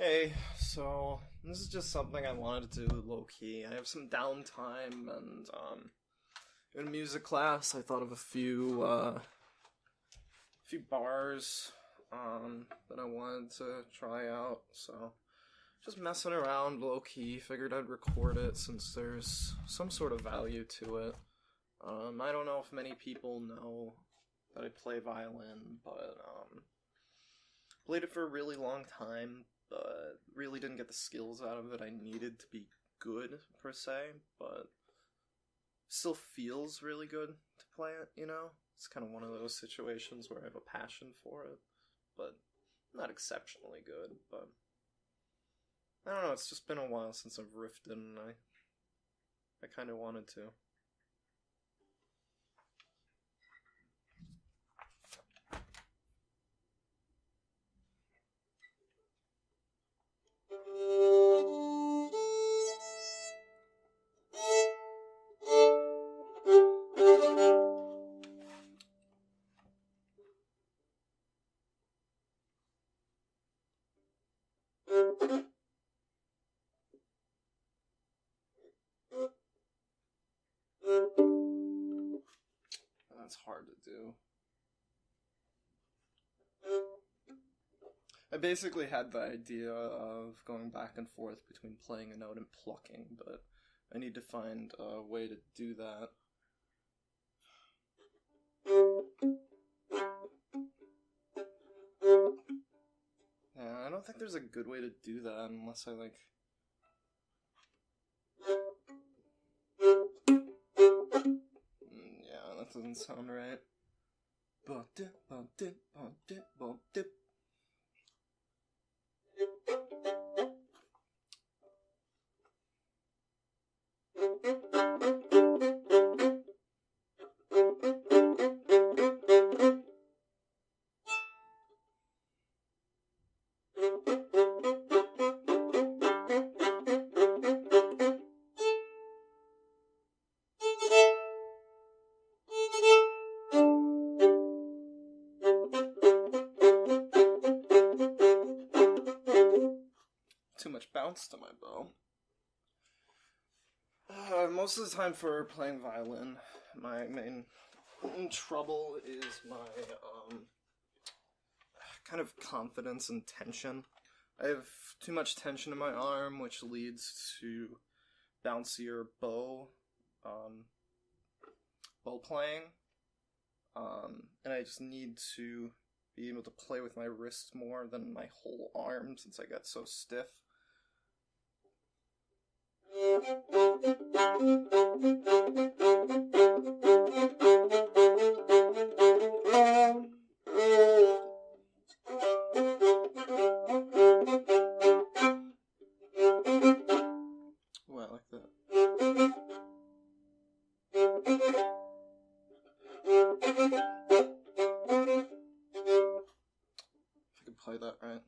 Hey, so this is just something I wanted to do low key. I have some downtime and in music class I thought of a few bars that I wanted to try out. So just messing around low key, figured I'd record it since there's some sort of value to it. I don't know if many people know that I play violin, but played it for a really long time. Really didn't get the skills out of it I needed to be good, per se, but still feels really good to play it, you know? It's kind of one of those situations where I have a passion for it, but not exceptionally good, but I don't know, it's just been a while since I've riffed and I kind of wanted to. That's hard to do. I basically had the idea of going back and forth between playing a note and plucking, but I need to find a way to do that. Yeah, I don't think there's a good way to do that unless I yeah, that doesn't sound right. Too much bounce to my bow. Most of the time for playing violin, my main trouble is my kind of confidence and tension. I have too much tension in my arm, which leads to bouncier bow playing, and I just need to be able to play with my wrist more than my whole arm since I got so stiff. Well, I like that. If I could play that right.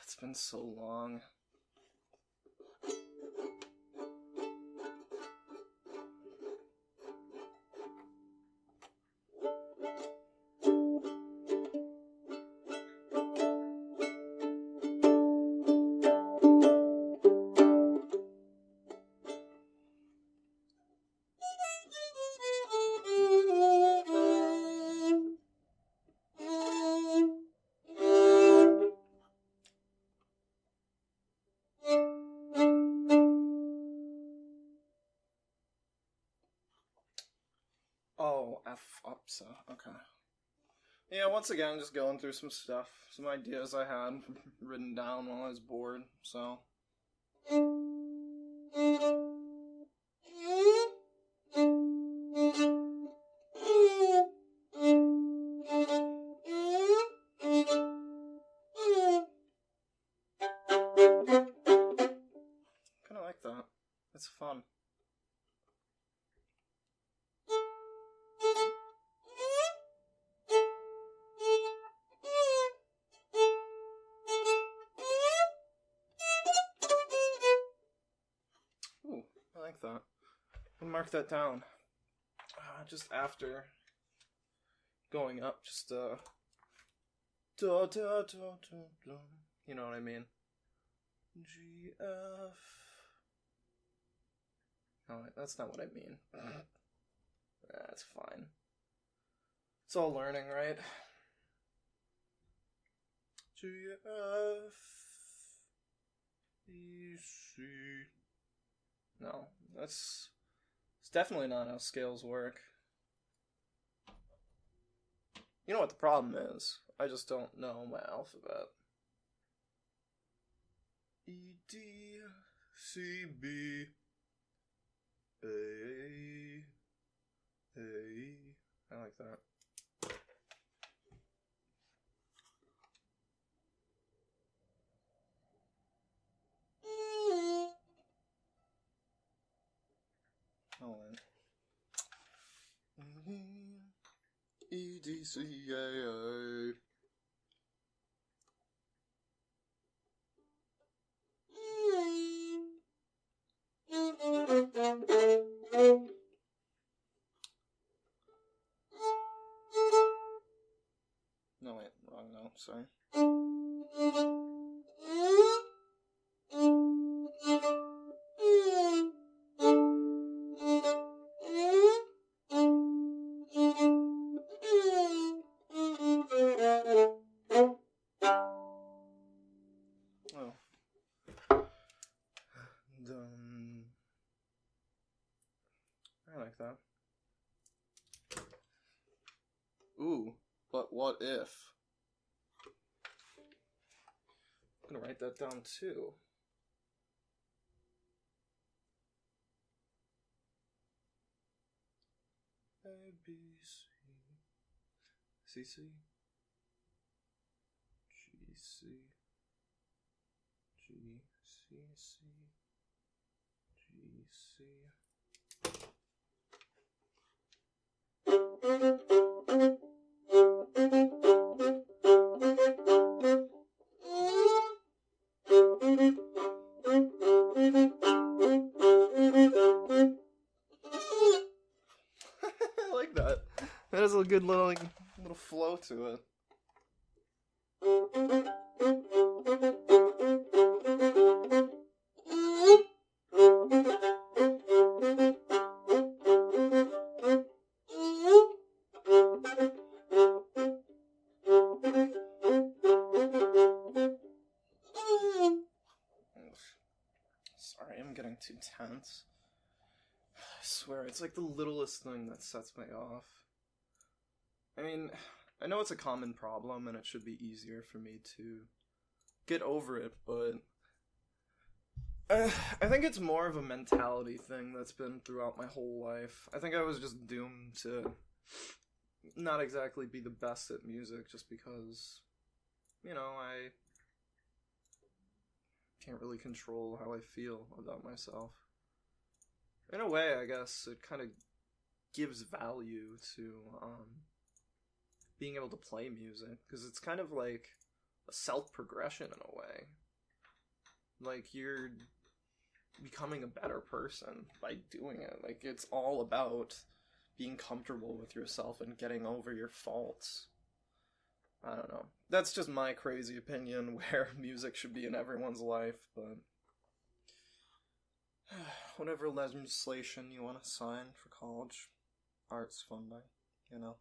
It's been so long. Oh, F up, so, okay. Yeah, once again, just going through some stuff, some ideas I had written down while I was bored, so. like that. I'll mark that down. Just after going up, just da da da da da. You know what I mean? G F. No, that's not what I mean. That's fine. It's all learning, right? G F E C. No, it's definitely not how scales work. You know what the problem is? I just don't know my alphabet. E D C B A. I like that. Hold on. E D C A A. No, wait, wrong note, sorry. Oh. I like that. Ooh, but what if? I'm gonna write that down too. A, B, C, C, G, C, G, C, C, G, C. I like that. That has a good little flow to it. Sorry, I'm getting too tense. I swear, it's like the littlest thing that sets me off. I mean, I know it's a common problem and it should be easier for me to get over it, but I think it's more of a mentality thing that's been throughout my whole life. I think I was just doomed to not exactly be the best at music just because, you know, I can't really control how I feel about myself. In a way, I guess, it kind of gives value to being able to play music, because it's kind of like a self-progression in a way. Like, you're becoming a better person by doing it. Like, it's all about being comfortable with yourself and getting over your faults. I don't know. That's just my crazy opinion where music should be in everyone's life, but whatever legislation you want to sign for college, art's funding, you know.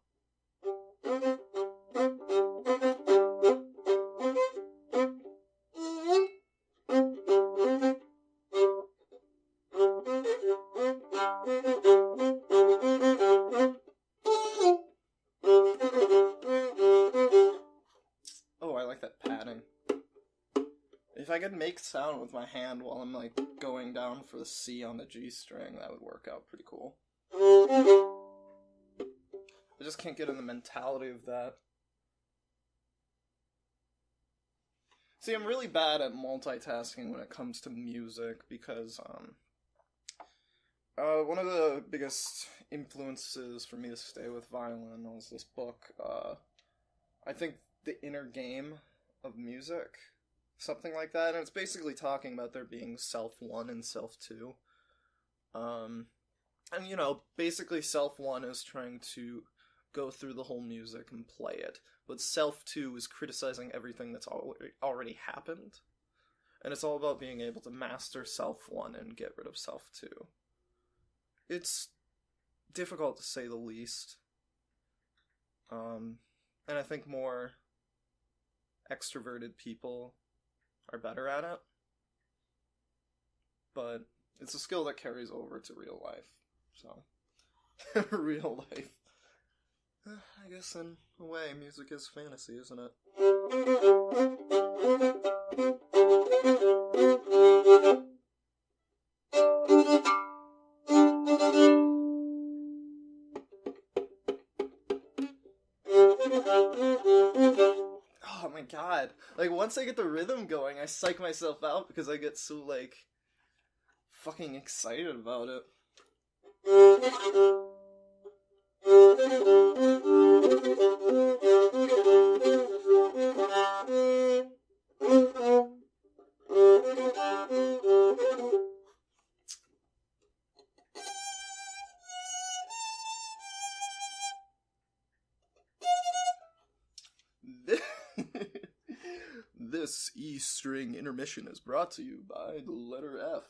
Oh, I like that padding. If I could make sound with my hand while I'm, like, going down for the C on the G string, that would work out pretty cool. I just can't get in the mentality of that. See, I'm really bad at multitasking when it comes to music because, one of the biggest influences for me to stay with violin was this book, I think The Inner Game of Music, something like that, and it's basically talking about there being self 1 and self 2. And, you know, basically Self 1 is trying to go through the whole music and play it, but Self 2 is criticizing everything that's already happened. And it's all about being able to master Self 1 and get rid of Self 2. It's difficult to say the least. And I think more extroverted people are better at it. But it's a skill that carries over to real life. So, real life. I guess in a way, music is fantasy, isn't it? Oh my god. Like, once I get the rhythm going, I psych myself out because I get so, like, fucking excited about it. This E string intermission is brought to you by the letter F.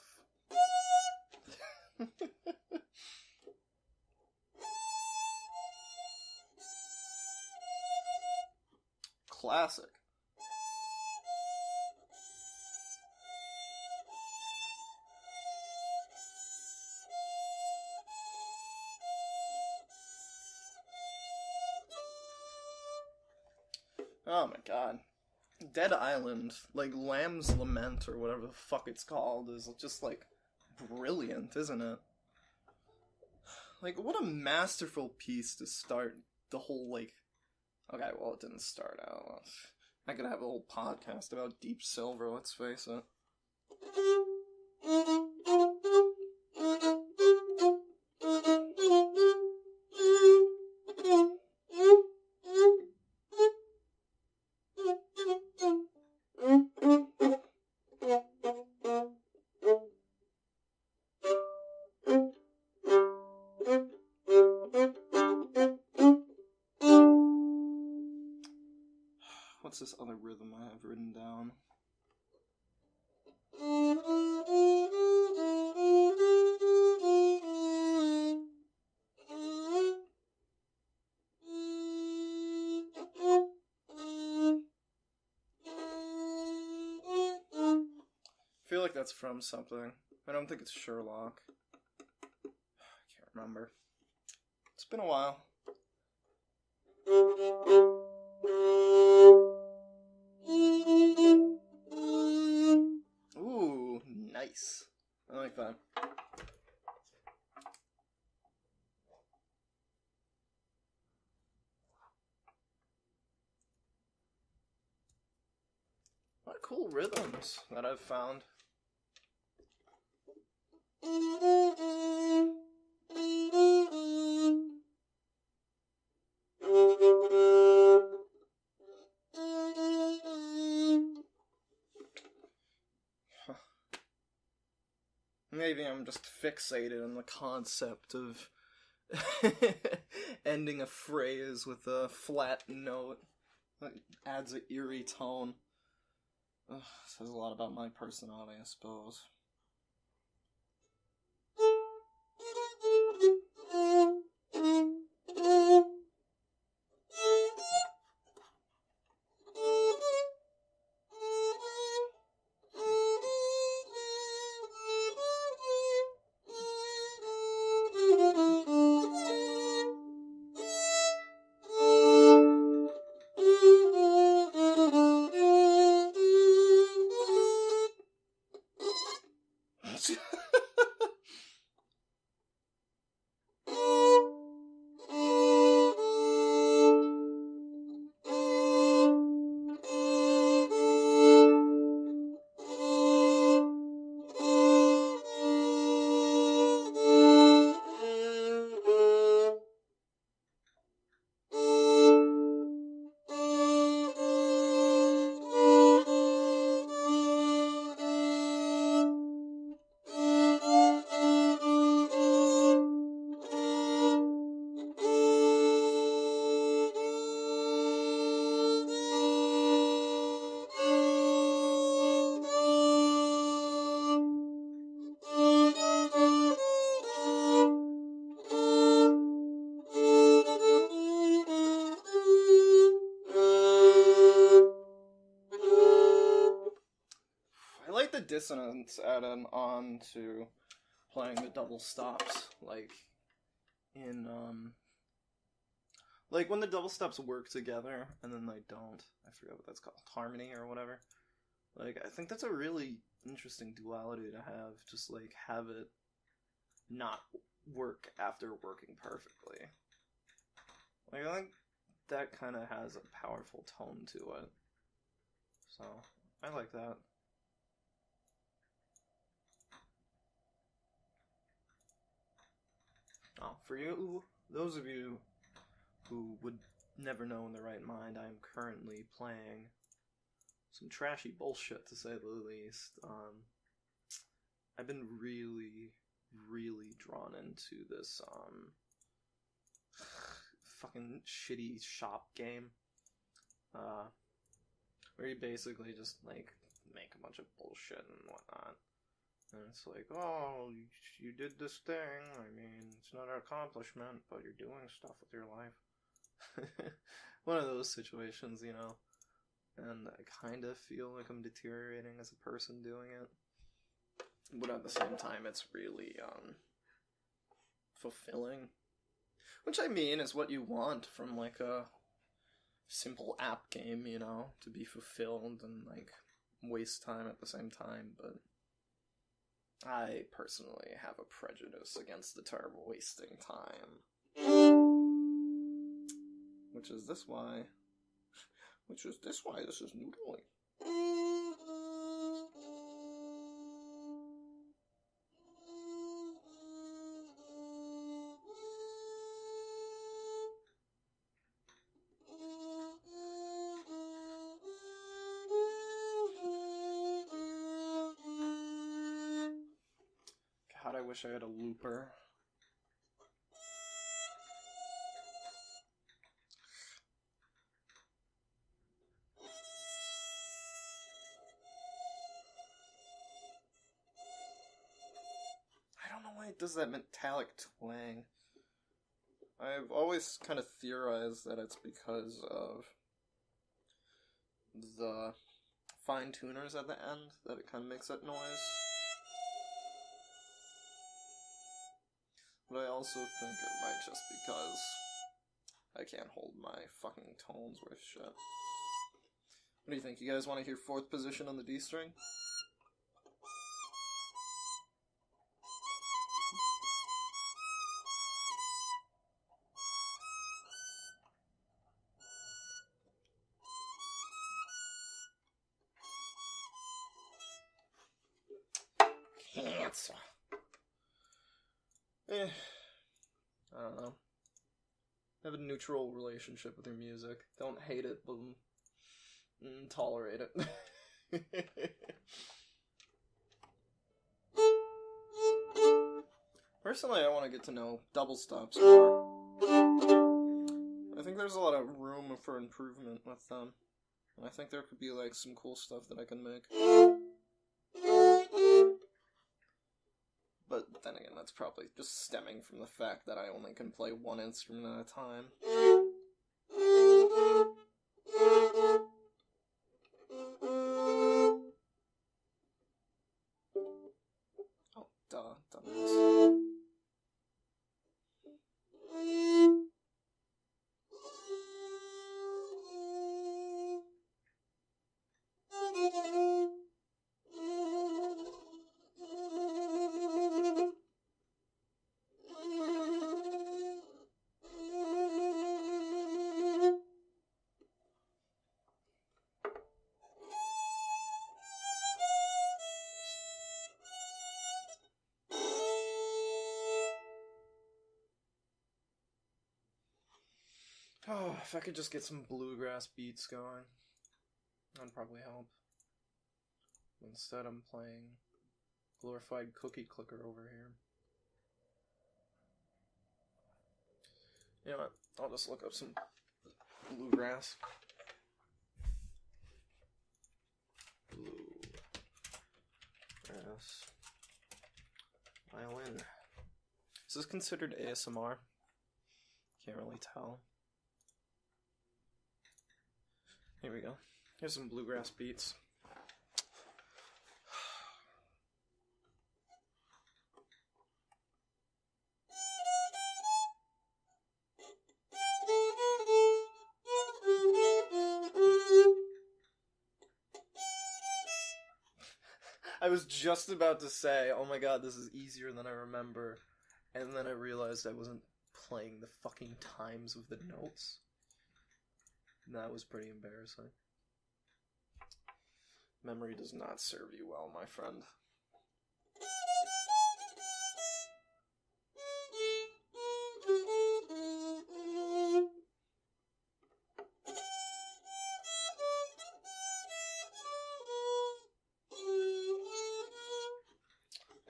Classic. Oh my god. Dead Island, like Lamb's Lament or whatever the fuck it's called, is just like brilliant, isn't it? Like, what a masterful piece to start the whole, like... Okay, well, it didn't start out. I could have a whole podcast about Deep Silver, let's face it. What's this other rhythm I have written down? I feel like that's from something. I don't think it's Sherlock. I can't remember. It's been a while. Ooh, nice. I like that. What cool rhythms that I've found. Maybe I'm just fixated on the concept of ending a phrase with a flat note that adds an eerie tone. Says a lot about my personality, I suppose. of dissonance added on to playing the double stops, like in like when the double stops work together and then they don't. I forget what that's called, harmony or whatever. Like, I think that's a really interesting duality to have, just like have it not work after working perfectly. Like, I think that kind of has a powerful tone to it. So, I like that. Oh, for you, those of you who would never know in their right mind, I am currently playing some trashy bullshit, to say the least. I've been really, really drawn into this, fucking shitty shop game, where you basically just, like, make a bunch of bullshit and whatnot. And it's like, oh, you did this thing, I mean, it's not an accomplishment, but you're doing stuff with your life. One of those situations, you know. And I kind of feel like I'm deteriorating as a person doing it. But at the same time, it's really, fulfilling. Which, I mean, is what you want from, like, a simple app game, you know? To be fulfilled and, like, waste time at the same time, but I personally have a prejudice against the term wasting time. Which is this why this is noodling. God, I wish I had a looper. I don't know why it does that metallic twang. I've always kind of theorized that it's because of the fine tuners at the end, that it kind of makes that noise. But I also think it might just because I can't hold my fucking tones worth shit. What do you think? You guys want to hear 4th position on the D string? Cancer. I don't know. Have a neutral relationship with your music. Don't hate it, but tolerate it. Personally, I want to get to know double stops more. I think there's a lot of room for improvement with them. And I think there could be, like, some cool stuff that I can make. But then again, that's probably just stemming from the fact that I only can play one instrument at a time. Oh, duh, dumbass. Oh, if I could just get some bluegrass beats going, that'd probably help. Instead, I'm playing glorified cookie clicker over here. You know what? I'll just look up some bluegrass. Bluegrass violin. Is this considered ASMR? Can't really tell. Here we go. Here's some bluegrass beats. I was just about to say, oh my god, this is easier than I remember. And then I realized I wasn't playing the fucking times of the notes. That was pretty embarrassing. Memory does not serve you well, my friend.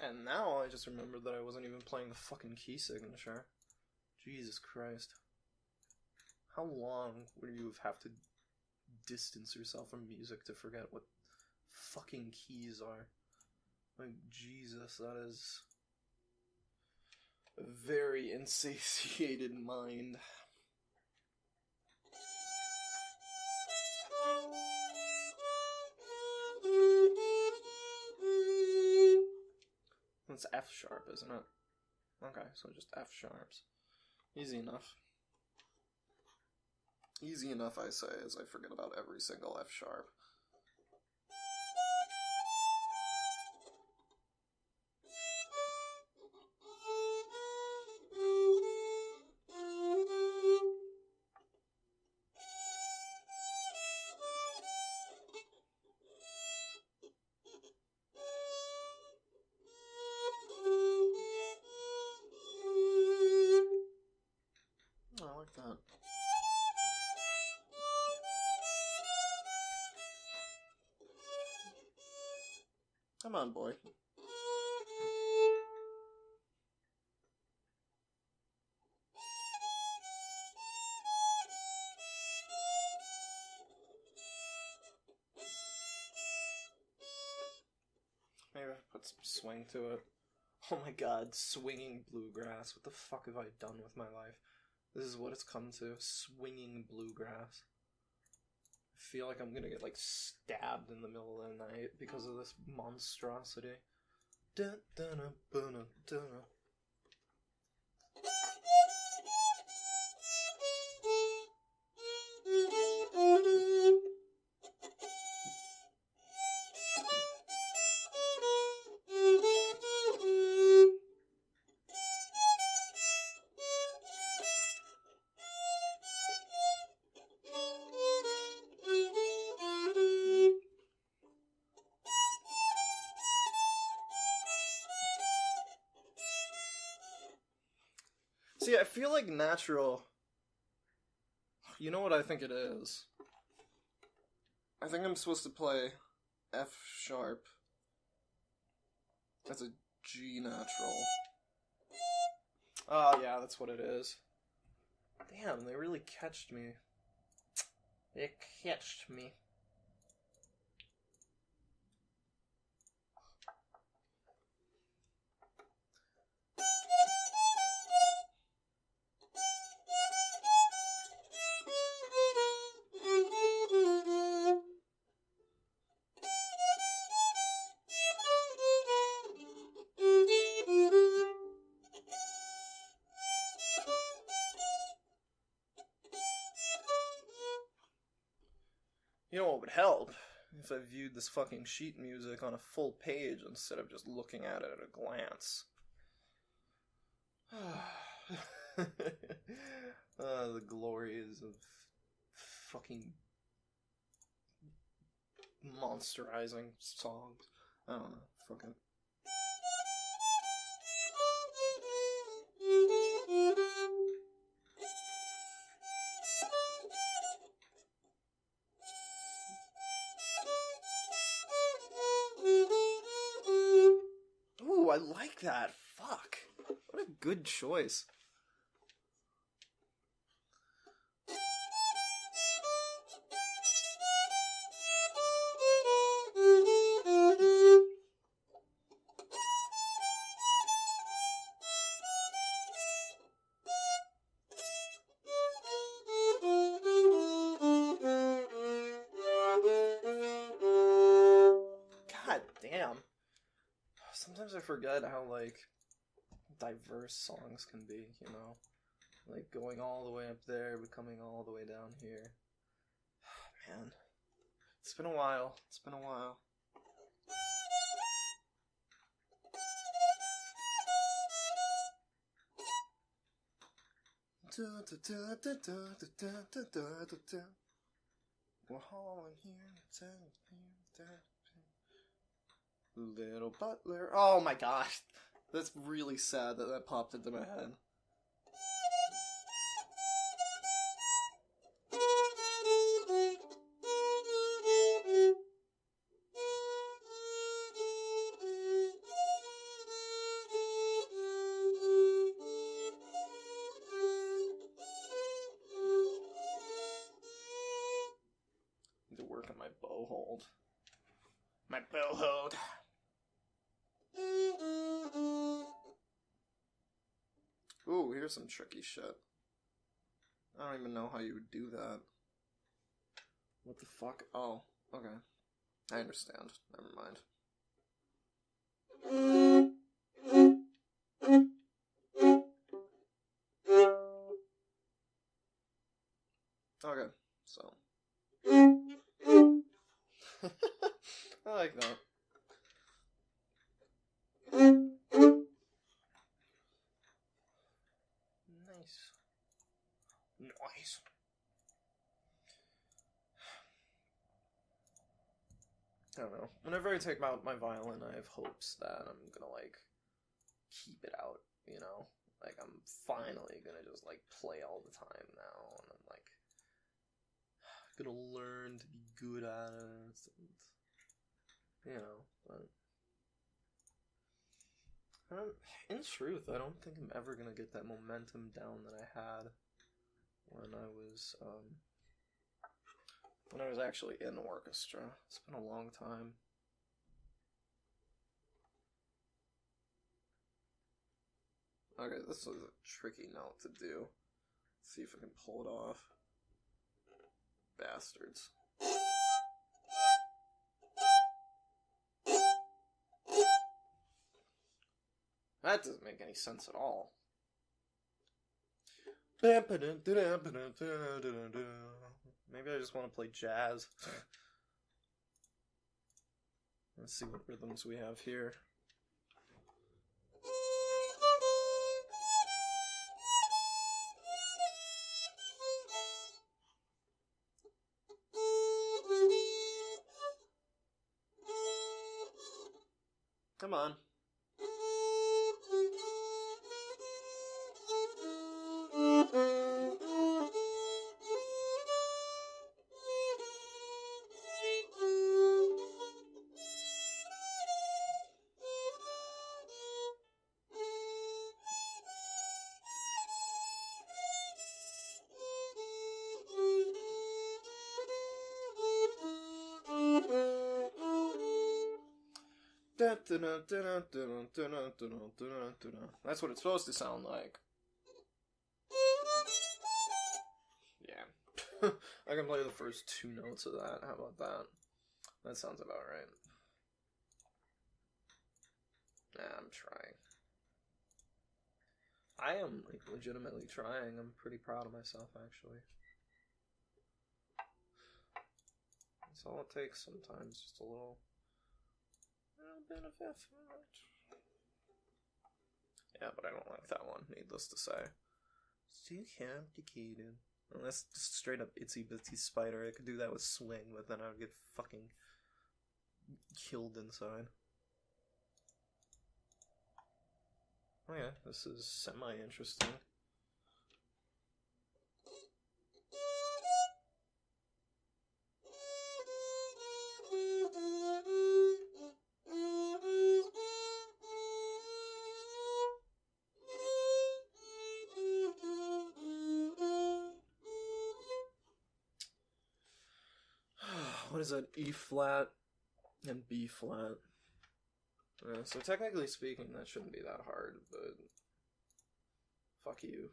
And now I just remembered that I wasn't even playing the fucking key signature. Jesus Christ. How long would you have to distance yourself from music to forget what fucking keys are? Like, Jesus, that is a very insatiated mind. It's F sharp, isn't it? Okay, so just F sharps. Easy enough. Easy enough, I say, as I forget about every single F sharp. I like that. Come on, boy. Maybe I put some swing to it. Oh my god, swinging bluegrass. What the fuck have I done with my life? This is what it's come to. Swinging bluegrass. I feel like I'm gonna get, like, stabbed in the middle of the night because of this monstrosity. See, I feel like natural... You know what I think it is? I think I'm supposed to play F sharp as a G natural. Oh, yeah, that's what it is. Damn, they really catched me. They catched me. You know what would help? If I viewed this fucking sheet music on a full page instead of just looking at it at a glance. The glories of fucking monsterizing songs. I don't know. Fucking. Ooh, I like that. Fuck. What a good choice. God damn. Sometimes I forget how, like, diverse songs can be, you know? Like, going all the way up there, but coming all the way down here. Man. It's been a while. It's been a while. We're all in here. Little butler. Oh my gosh. That's really sad that that popped into my head. Need to work on my bow hold. My bow hold. Ooh, here's some tricky shit. I don't even know how you would do that. What the fuck? Oh, okay. I understand. Never mind. Okay, so. I like that. Nice. Nice. I don't know. Whenever I take out my violin, I have hopes that I'm gonna, like, keep it out, you know? Like, I'm finally gonna just, like, play all the time now, and I'm, like, gonna learn to be good at it, and, you know, but... in truth, I don't think I'm ever gonna get that momentum down that I had when I was actually in orchestra. It's been a long time. Okay, this was a tricky note to do. Let's see if I can pull it off. Bastards. That doesn't make any sense at all. Maybe I just want to play jazz. Let's see what rhythms we have here. Come on. That's what it's supposed to sound like. Yeah. I can play the first two notes of that. How about that? That sounds about right. Nah, I'm trying. I am, like, legitimately trying. I'm pretty proud of myself, actually. That's all it takes sometimes, just a little bit of effort. Yeah, but I don't like that one, needless to say. It's too complicated. Unless just straight up Itsy Bitsy Spider, I could do that with Swing, but then I would get fucking killed inside. Oh yeah, this is semi-interesting. What is that? E flat and B flat. So technically speaking, that shouldn't be that hard, but fuck you.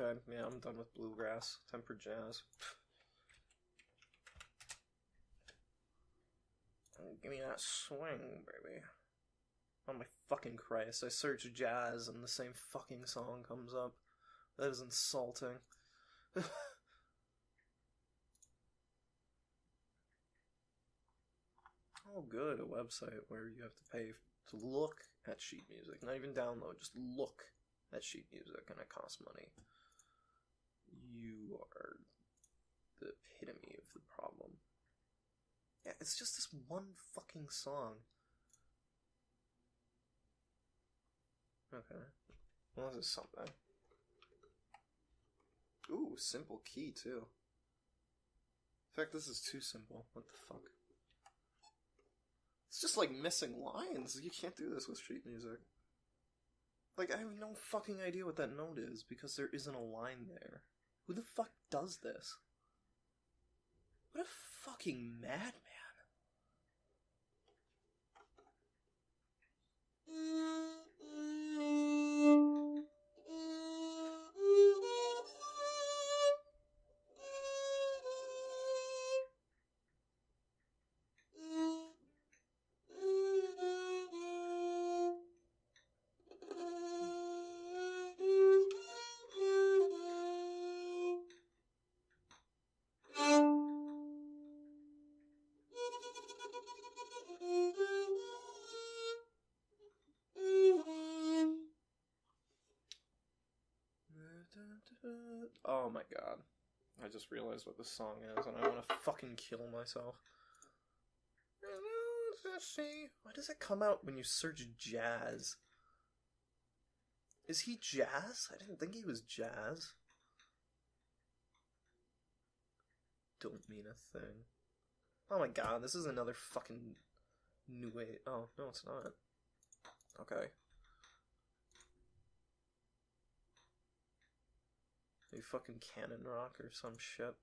Okay, yeah, I'm done with bluegrass. Tempered jazz. Give me that swing, baby. Oh my fucking Christ, I search jazz and the same fucking song comes up. That is insulting. Oh good, a website where you have to pay to look at sheet music. Not even download, just look at sheet music, and it costs money. You are the epitome of the problem. Yeah, it's just this one fucking song. Okay. Well, this is something. Ooh, simple key, too. In fact, this is too simple. What the fuck? It's just like missing lines. You can't do this with sheet music. Like, I have no fucking idea what that note is because there isn't a line there. Who the fuck does this? What a fucking madman. Oh my god. I just realized what this song is and I want to fucking kill myself. Why does it come out when you search jazz? Is he jazz? I didn't think he was jazz. Don't mean a thing. Oh my god, this is another fucking new way. Oh, no, it's not. Okay. You fucking cannon rock or some shit.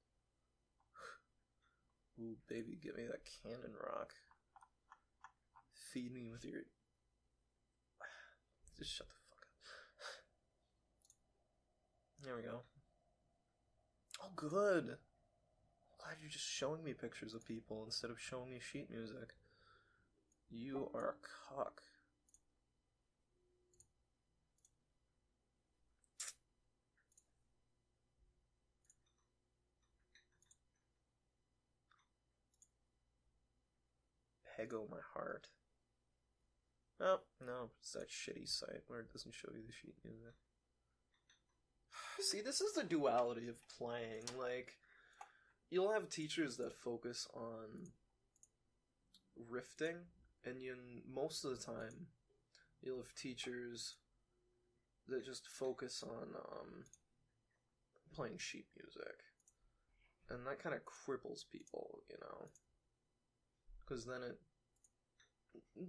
Ooh, baby, give me that cannon rock. Feed me with your... Just shut the fuck up. There we go. Oh, good. Glad you're just showing me pictures of people instead of showing me sheet music. You are a cock. Pego my heart. Oh, no, it's that shitty site where it doesn't show you the sheet music. See, this is the duality of playing. Like, you'll have teachers that focus on riffing, and most of the time, you'll have teachers that just focus on playing sheet music. And that kind of cripples people, you know? Because then it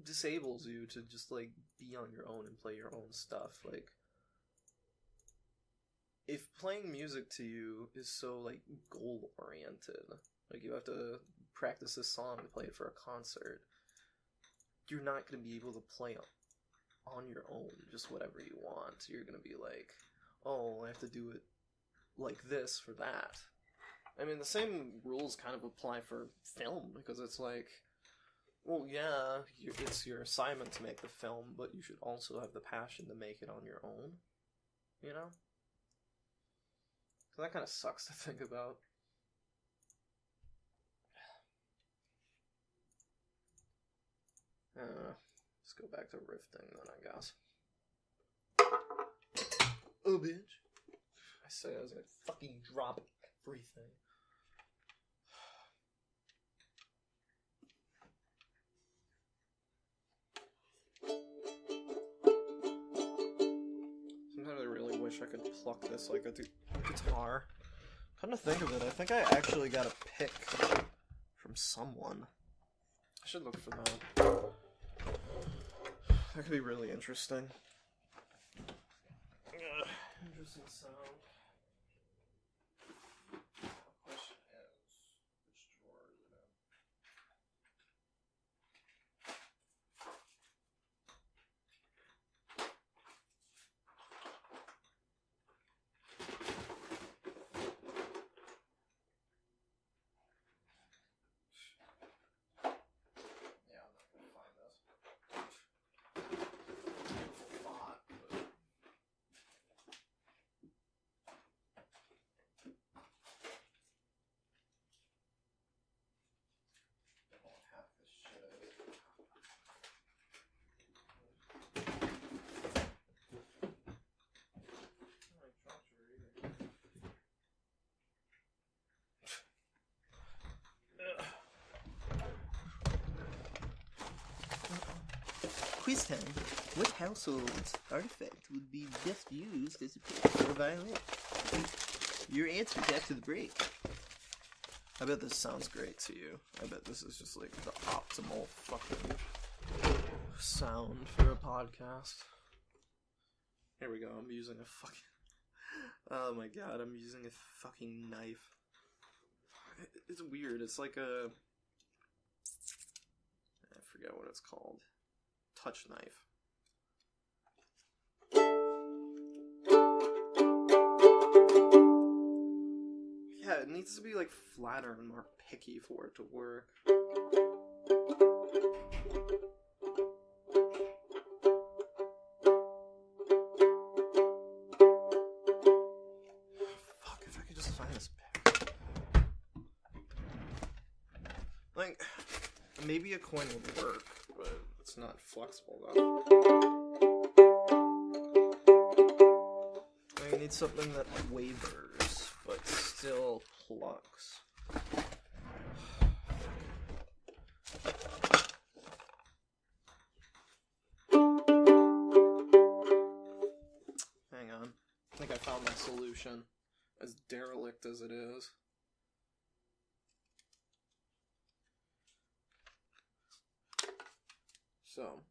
disables you to just, like, be on your own and play your own stuff. Like, if playing music to you is so, like, goal-oriented, like, you have to practice this song to play it for a concert, you're not going to be able to play on your own just whatever you want. You're going to be like, oh, I have to do it like this for that. I mean, the same rules kind of apply for film, because it's like, well, yeah, it's your assignment to make the film, but you should also have the passion to make it on your own, you know? So that kind of sucks to think about. Let's go back to riffing then, I guess. Oh, bitch. I said I was gonna fucking drop everything. Sometimes I really wish I could pluck this like a guitar. Come to think of it, I think I actually got a pick from someone. I should look for that. That could be really interesting. Interesting sound. The question is, which drawer is it in? Quiz time. What household artifact would be best used as a pick for a violin? Your answers after the break. I bet this sounds great to you. I bet this is just like the optimal fucking sound for a podcast. Here we go. I'm using a fucking... Oh my god, I'm using a fucking knife. It's weird. It's like a... I forget what it's called. Touch knife. Yeah, it needs to be like flatter and more picky for it to work. Fuck, if I could just find this pick. Like, maybe a coin would work, but it's not flexible enough. I need something that wavers, but still plucks. Hang on. I think I found my solution, as derelict as it is. So,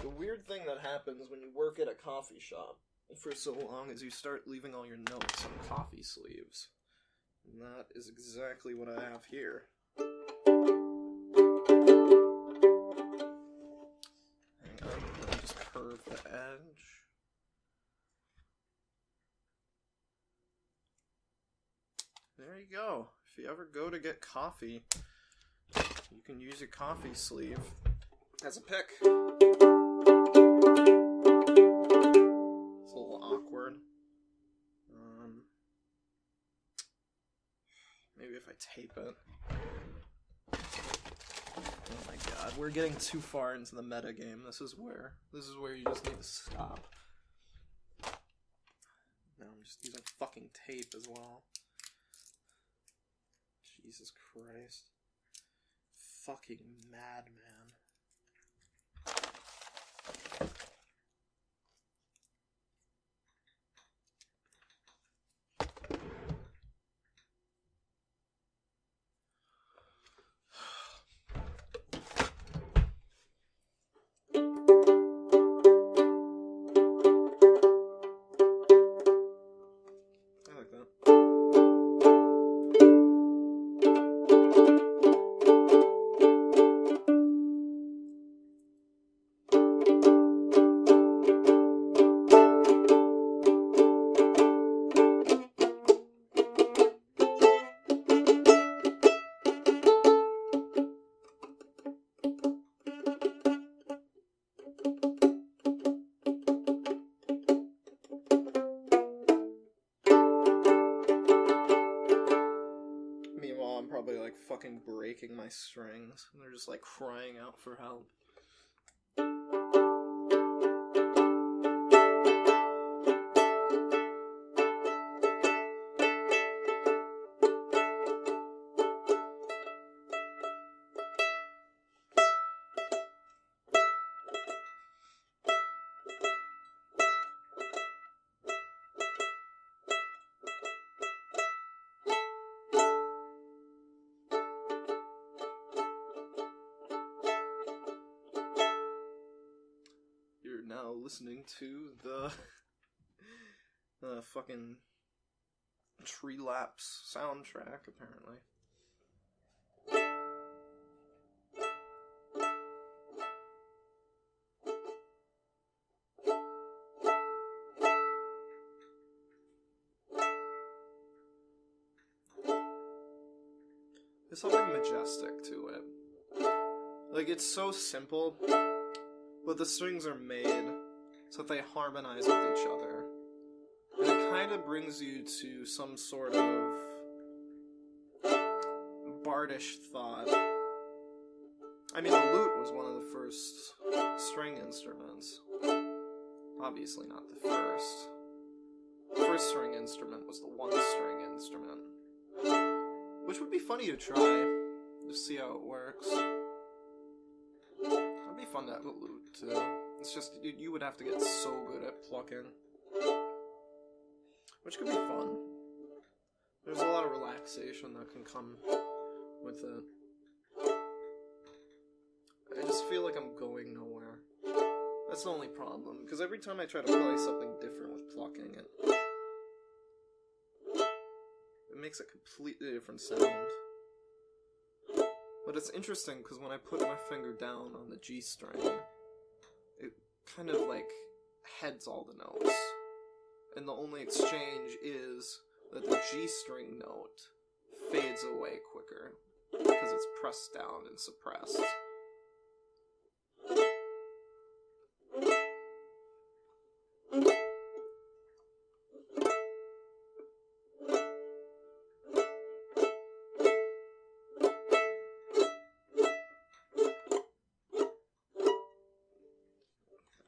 the weird thing that happens when you work at a coffee shop for so long is you start leaving all your notes on coffee sleeves. And that is exactly what I have here. Hang on, let me just curve the edge. There you go. If you ever go to get coffee, you can use your coffee sleeve as a pick. It's a little awkward. Maybe if I tape it. Oh my god, we're getting too far into the meta game. This is where you just need to stop. Now I'm just using fucking tape as well. Jesus Christ. Fucking madman. I like that. Meanwhile, I'm probably like fucking breaking my strings. And they're just like crying out for help. You're now listening to the fucking Tree Lapse soundtrack, apparently. There's something majestic to it. Like, it's so simple, but the strings are made so that they harmonize with each other. And it kind of brings you to some sort of bardish thought. I mean, the lute was one of the first string instruments. Obviously not the first. The first string instrument was the one-string instrument. Which would be funny to try. Just see how it works. That'd be fun to have a lute, too. It's just, you would have to get so good at plucking. Which could be fun. There's a lot of relaxation that can come with it. I just feel like I'm going nowhere. That's the only problem, because every time I try to play something different with plucking, it makes a completely different sound. But it's interesting, because when I put my finger down on the G string, it kind of, like, heads all the notes. And the only exchange is that the G string note fades away quicker, because it's pressed down and suppressed.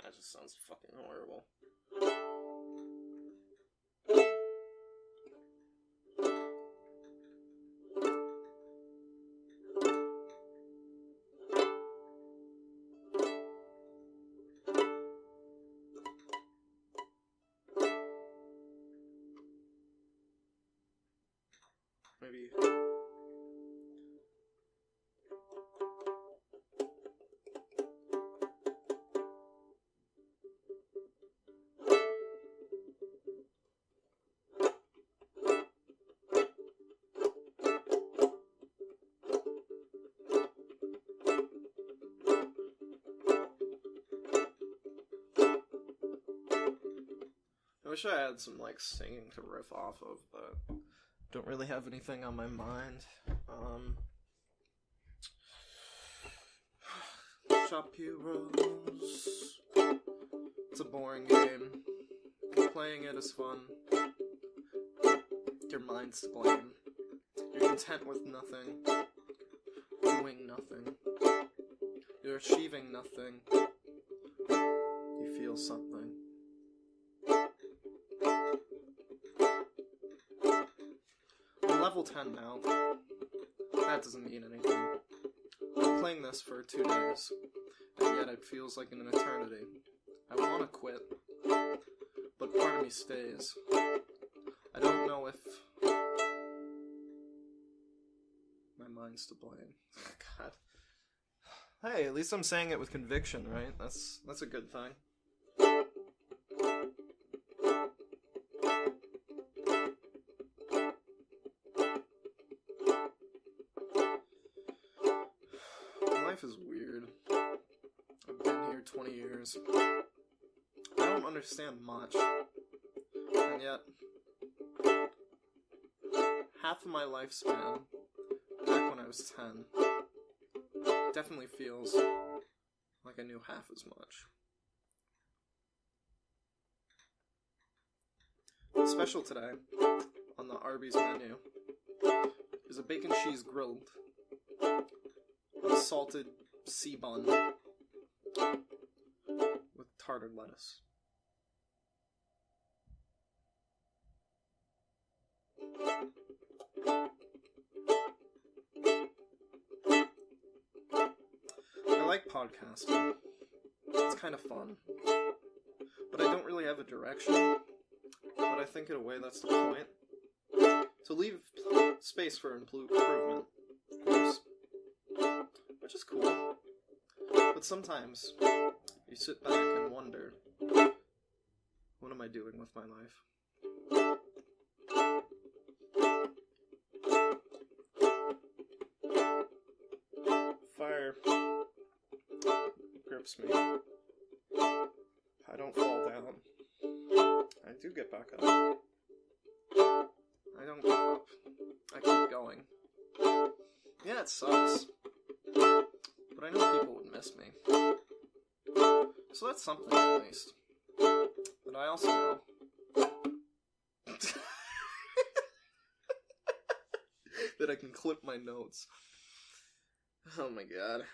That just sounds fucking horrible. Maybe. I wish I had some, like, singing to riff off of, but don't really have anything on my mind. Shop Heroes. It's a boring game. Playing it is fun. Your mind's to blame. You're content with nothing. Doing nothing. You're achieving nothing. You feel something. I'm level 10 now. That doesn't mean anything. I'm playing this for 2 days, and yet it feels like an eternity. I want to quit, but part of me stays. I don't know if my mind's to blame. God. Hey, at least I'm saying it with conviction, right? That's a good thing. Life is weird. I've been here 20 years. I don't understand much. And yet, half of my lifespan, back when I was 10, definitely feels like I knew half as much. Special today, on the Arby's menu, is a bacon cheese grilled, a salted sea bun with tartar lettuce. I like podcasting. It's kind of fun. But I don't really have a direction. But I think in a way that's the point. To leave space for improvement, of course. Which is cool. But sometimes you sit back and wonder, what am I doing with my life? Fire grips me. I don't fall down. I do get back up. I don't give up. I keep going. Yeah, it sucks. But I know people would miss me. So that's something, at least. But I also know that I can clip my notes. Oh my god.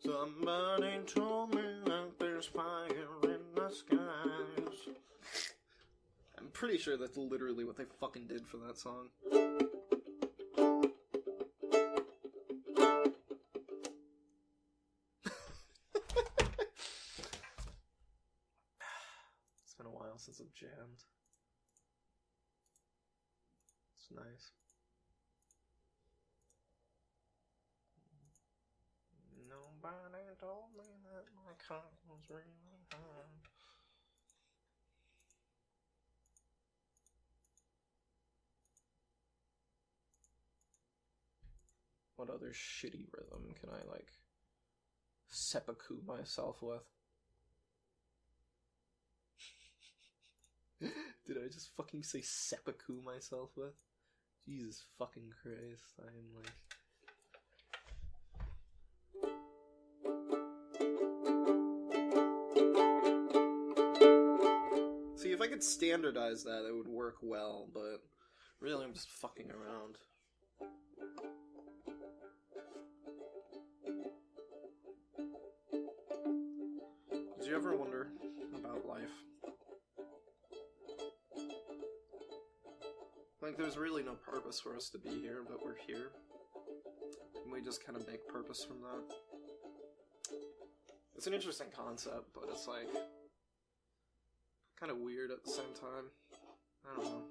Somebody told me that there's fire in the skies. pretty sure that's literally what they fucking did for that song. It's been a while since I've jammed. It's nice. Nobody told me that my car was really hard. What other shitty rhythm can I, like, seppuku myself with? Did I just fucking say seppuku myself with? Jesus fucking Christ, I am like... See, if I could standardize that, it would work well, but really I'm just fucking around. Did you ever wonder about life? Like, there's really no purpose for us to be here, but we're here. And we just kind of make purpose from that. It's an interesting concept, but it's like... kind of weird at the same time. I don't know.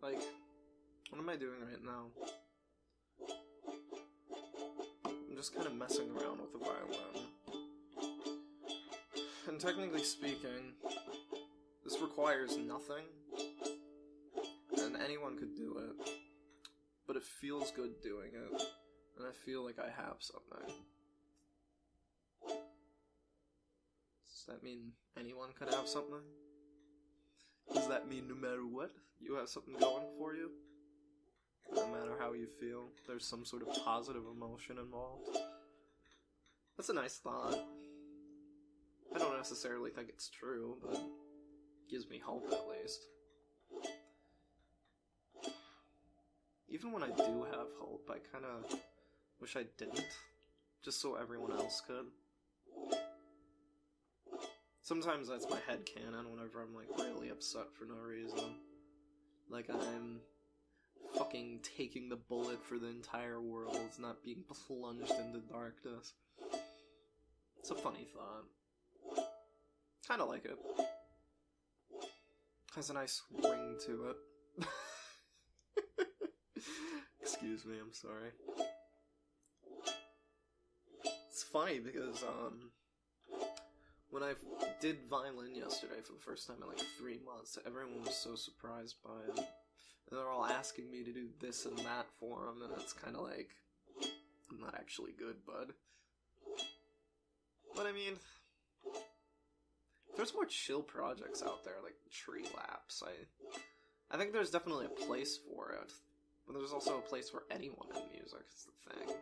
Like, what am I doing right now? I'm just kind of messing around with the violin. And technically speaking, this requires nothing, and anyone could do it, but it feels good doing it, and I feel like I have something. Does that mean anyone could have something? Does that mean no matter what, you have something going for you? No matter how you feel, there's some sort of positive emotion involved? That's a nice thought. I don't necessarily think it's true, but it gives me hope at least. Even when I do have hope, I kind of wish I didn't, just so everyone else could. Sometimes that's my headcanon whenever I'm, like, really upset for no reason. Like, I'm fucking taking the bullet for the entire world, not being plunged into darkness. It's a funny thought. Kinda like it. Has a nice ring to it. Excuse me, I'm sorry. It's funny because, when I did Violin yesterday for the first time in like 3 months, everyone was so surprised by it. And they're all asking me to do this and that for them, and it's kind of like, I'm not actually good, bud. But I mean, there's more chill projects out there, like Tree Lapse. I think there's definitely a place for it, but there's also a place for anyone in music, is the thing.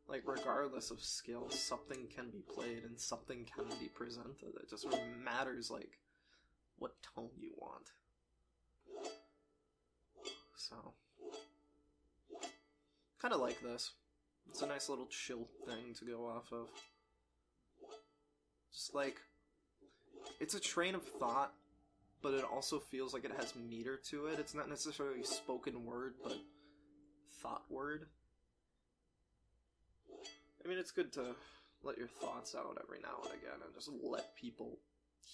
Like, regardless of skill, something can be played and something can be presented. It just really matters, like, what tone you want. So, kind of like this. It's a nice little chill thing to go off of. Just like, it's a train of thought, but it also feels like it has meter to it. It's not necessarily spoken word, but thought word. I mean, it's good to let your thoughts out every now and again and just let people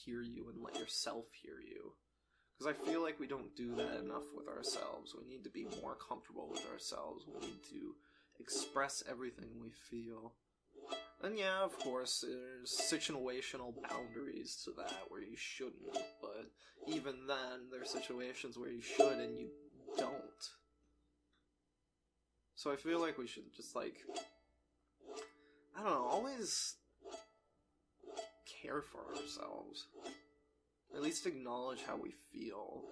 hear you and let yourself hear you. Because I feel like we don't do that enough with ourselves. We need to be more comfortable with ourselves. We need to express everything we feel. And yeah, of course, there's situational boundaries to that where you shouldn't. But even then, there's situations where you should and you don't. So I feel like we should just, like... I don't know, always care for ourselves. At least acknowledge how we feel.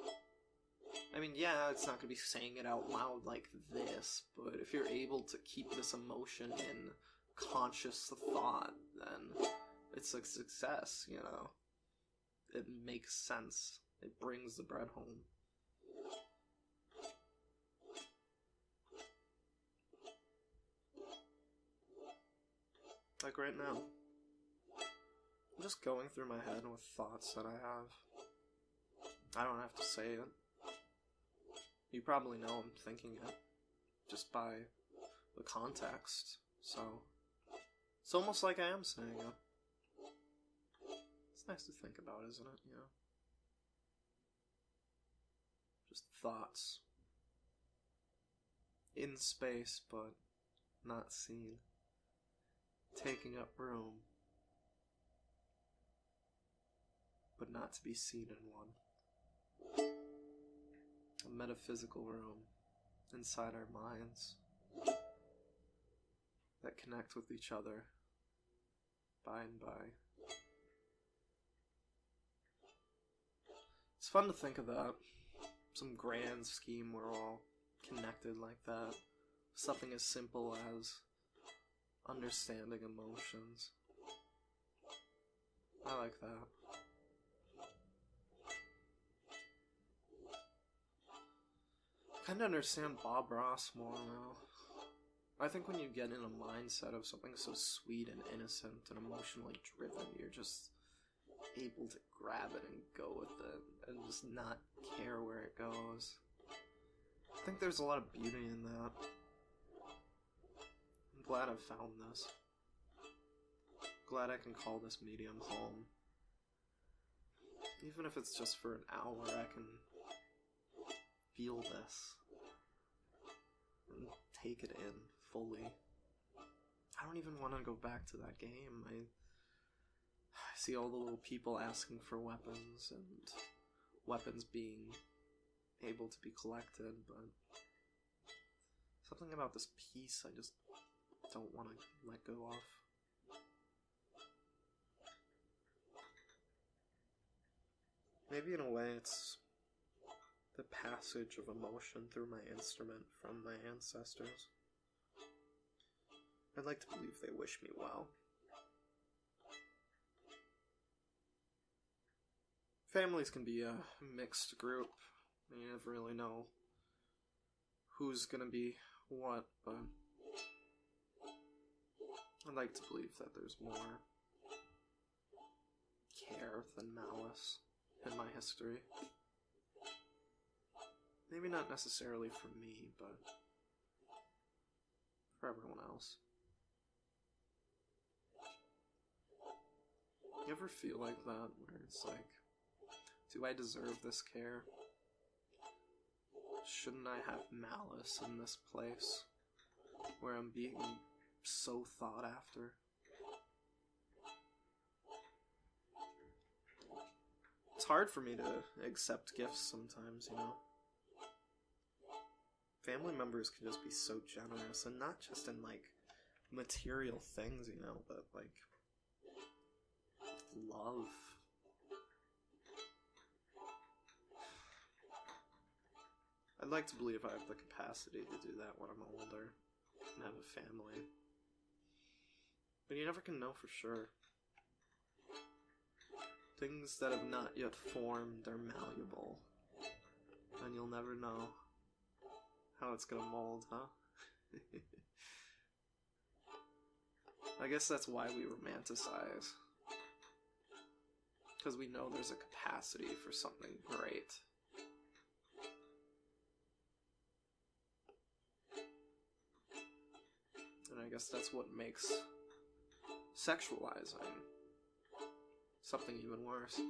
I mean, yeah, it's not gonna be saying it out loud like this, but if you're able to keep this emotion in conscious thought, then it's a success, you know? It makes sense. It brings the bread home. Like right now. I'm just going through my head with thoughts that I have. I don't have to say it. You probably know I'm thinking it just by the context, so it's almost like I am saying it. It's nice to think about, isn't it? You know? Just thoughts. In space, but not seen. Taking up room, but not to be seen in one. A metaphysical room inside our minds that connect with each other by and by. It's fun to think of that. Some grand scheme we're all connected like that. Something as simple as understanding emotions. I like that. I kind of understand Bob Ross more now. I think when you get in a mindset of something so sweet and innocent and emotionally driven, you're just able to grab it and go with it and just not care where it goes. I think there's a lot of beauty in that. I'm glad I've found this. Glad I can call this medium home. Even if it's just for an hour, I can feel this and take it in fully. I don't even want to go back to that game. I see all the little people asking for weapons and weapons being able to be collected, but something about this piece I just don't want to let go of. Maybe in a way it's the passage of emotion through my instrument from my ancestors. I'd like to believe they wish me well. Families can be a mixed group. You never really know who's gonna be what, but I'd like to believe that there's more care than malice in my history. Maybe not necessarily for me, but for everyone else. You ever feel like that, where it's like, do I deserve this care? Shouldn't I have malice in this place where I'm being so thought after? It's hard for me to accept gifts sometimes, you know? Family members can just be so generous, and not just in, like, material things, you know, but, like, love. I'd like to believe I have the capacity to do that when I'm older and have a family. But you never can know for sure. Things that have not yet formed are malleable. And you'll never know how it's gonna mold, huh? I guess that's why we romanticize. Because we know there's a capacity for something great. And I guess that's what makes sexualizing something even worse.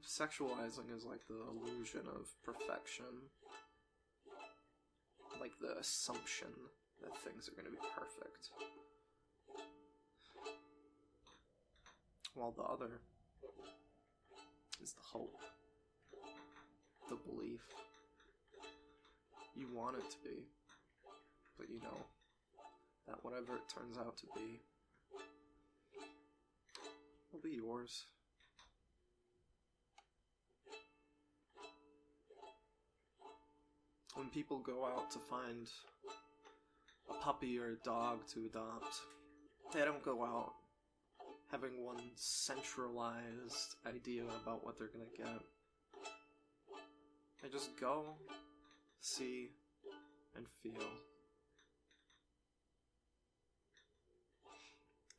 Sexualizing is like the illusion of perfection. Like the assumption that things are going to be perfect. While the other is the hope, the belief. You want it to be, but you know that whatever it turns out to be will be yours. When people go out to find a puppy or a dog to adopt, they don't go out having one centralized idea about what they're gonna get. They just go, see, and feel.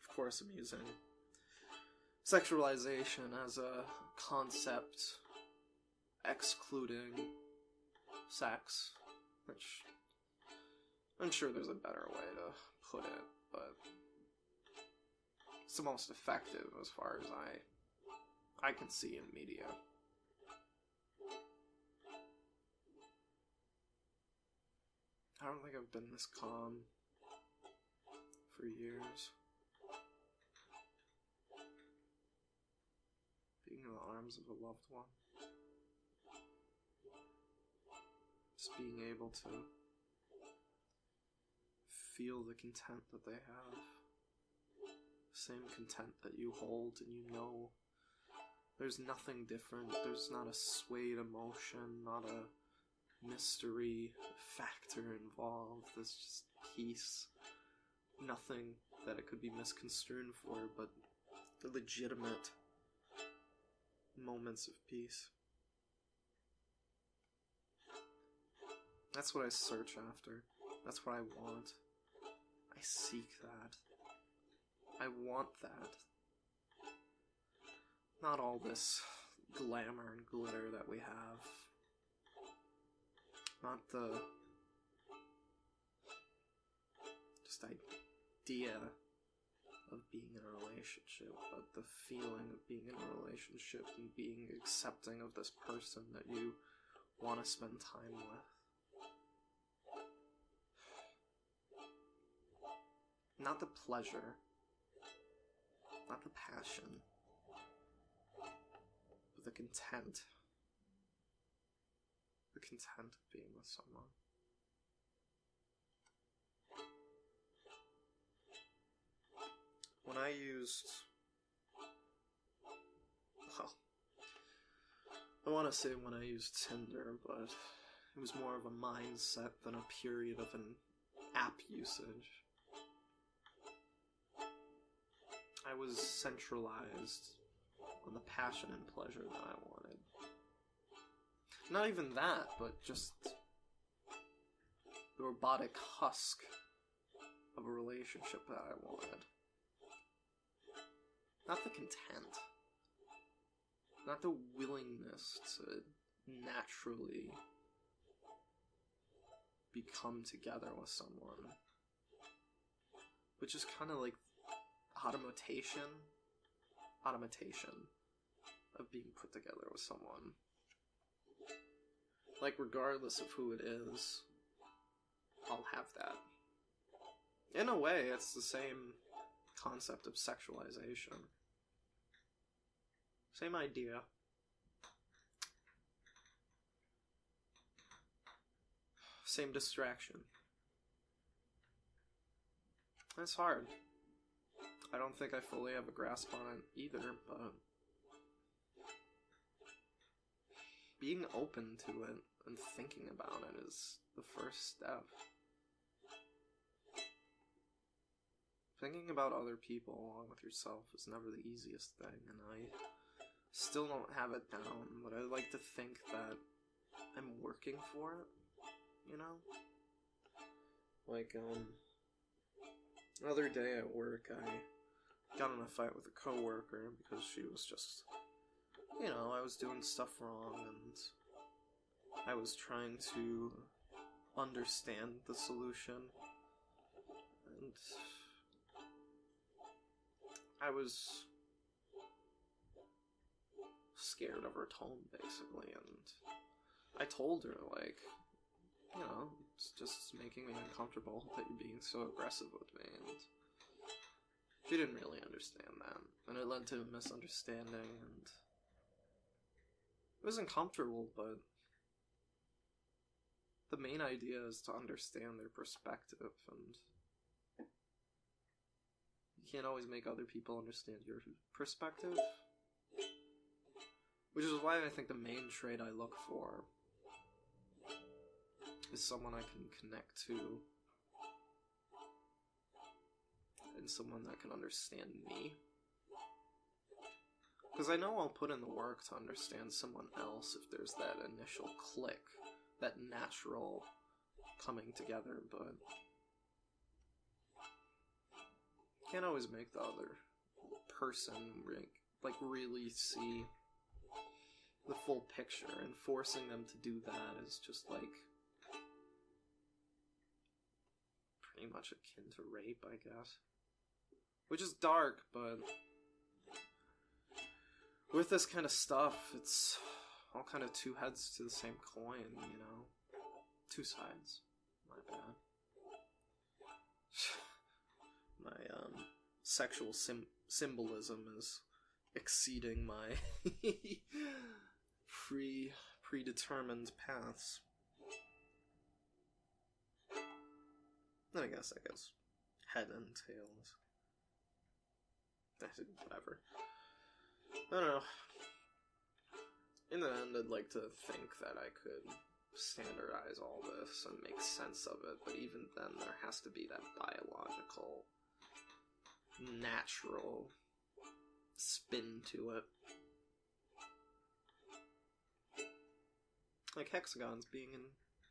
Of course, I'm using sexualization as a concept excluding sex, which I'm sure there's a better way to put it, but it's the most effective as far as I can see in media. I don't think I've been this calm for years. Being in the arms of a loved one. Just being able to feel the content that they have. Same content that you hold, and you know there's nothing different. There's not a swayed emotion, not a mystery factor involved. There's just peace. Nothing that it could be misconstrued for, but the legitimate moments of peace. That's what I search after. That's what I want. I seek that. I want that. Not all this glamour and glitter that we have. Not the just idea of being in a relationship, but the feeling of being in a relationship and being accepting of this person that you want to spend time with. Not the pleasure, not the passion, but the content. The content of being with someone. When I used, well, I want to say when I used Tinder, but it was more of a mindset than a period of an app usage. I was centralized on the passion and pleasure that I wanted. Not even that, but just the robotic husk of a relationship that I wanted. Not the content. Not the willingness to naturally become together with someone. Which is kind of like automation of being put together with someone. Like, regardless of who it is, I'll have that. In a way, it's the same concept of sexualization. Same idea. Same distraction. It's hard. I don't think I fully have a grasp on it either, but being open to it and thinking about it is the first step. Thinking about other people along with yourself is never the easiest thing, and I still don't have it down, but I like to think that I'm working for it, you know? Like, the other day at work, I got in a fight with a coworker because she was just, you know, I was doing stuff wrong, and I was trying to understand the solution, and I was scared of her tone, basically, and I told her, like, you know, it's just making me uncomfortable that you're being so aggressive with me, and she didn't really understand that, and it led to a misunderstanding, and it was uncomfortable, but the main idea is to understand their perspective, and you can't always make other people understand your perspective, which is why I think the main trait I look for is someone I can connect to, and someone that can understand me. Because I know I'll put in the work to understand someone else if there's that initial click, that natural coming together, but can't always make the other person really see the full picture, and forcing them to do that is just like pretty much akin to rape, I guess. Which is dark, but with this kind of stuff, it's all kind of two heads to the same coin, you know? Two sides. My bad. My, sexual symbolism is exceeding my predetermined paths. Then I guess head and tails. Whatever. I don't know. In the end, I'd like to think that I could standardize all this and make sense of it, but even then, there has to be that biological, natural spin to it. Like hexagons being in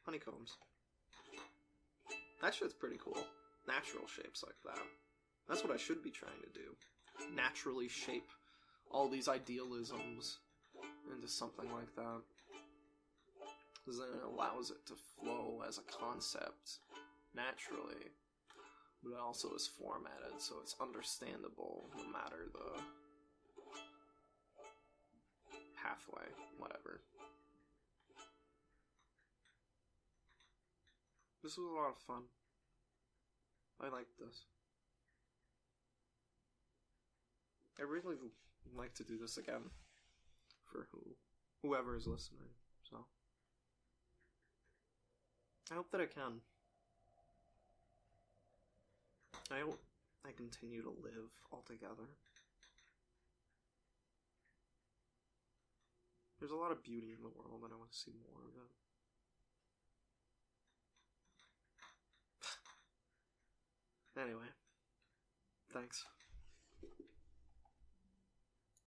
honeycombs. That shit's pretty cool. Natural shapes like that. That's what I should be trying to do. Naturally shape all these idealisms into something like that. Because then it allows it to flow as a concept naturally, but it also is formatted so it's understandable no matter the pathway, whatever. This was a lot of fun. I liked this. I really like to do this again for whoever is listening, so I hope that I can. I hope I continue to live altogether. There's a lot of beauty in the world and I want to see more of it. Anyway, thanks.